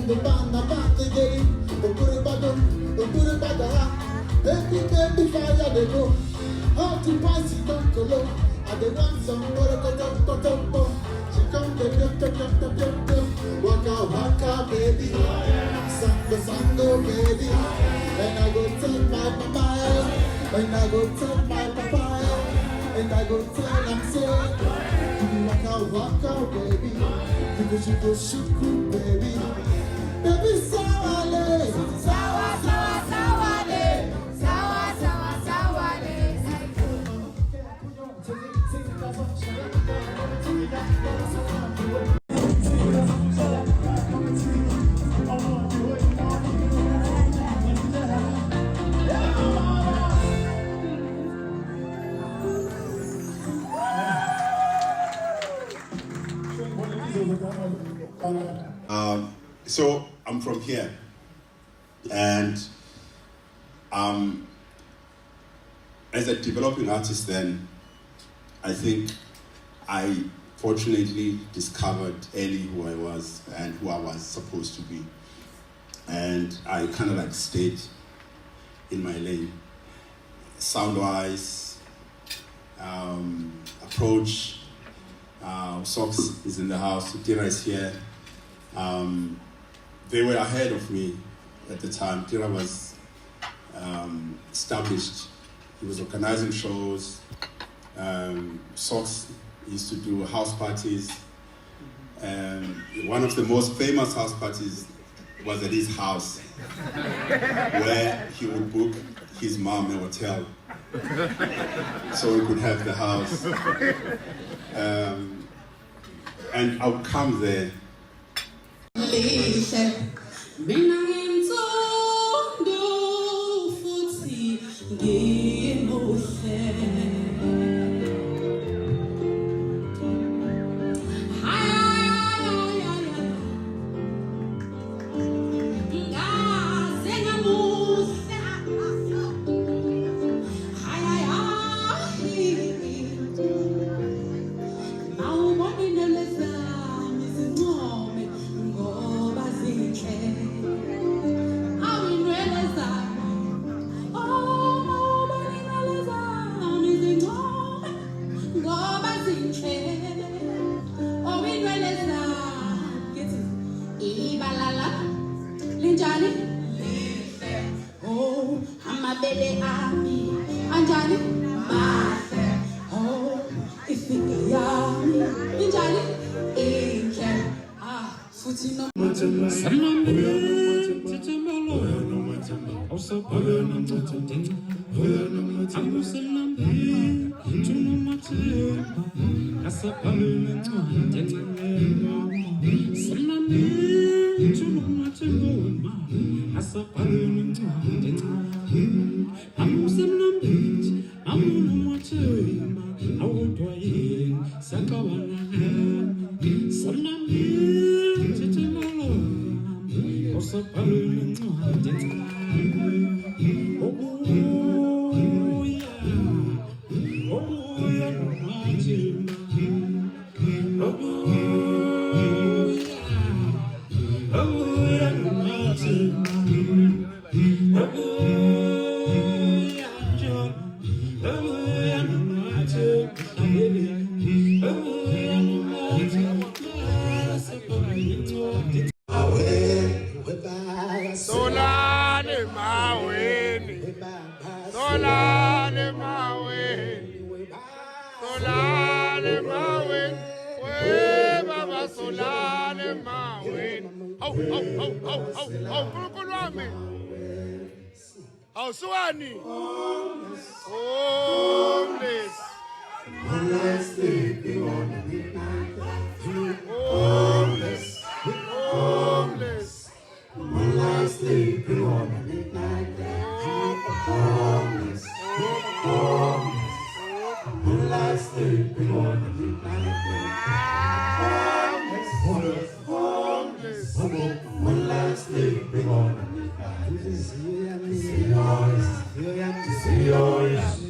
the band, the band, the game. Put it back on, put it back on. Baby, fire, they go. How to pass it on to low. And they want some more. She come, walk out, baby. Sango, baby. And I go tell my papa. And I go tell my papa. And I go tell him, say, walk out, baby. Because you go shoot, baby. Baby, sawale. So I'm from here, and as a developing artist, then I think I fortunately discovered early who I was and who I was supposed to be, and I kind of like stayed in my lane, sound-wise, approach. Socks is in the house, Tira is here. They were ahead of me at the time. Tira was established. He was organizing shows. Socks used to do house parties. One of the most famous house parties was at his house, where he would book his mom a hotel so we could have the house. And I would come there. See yours.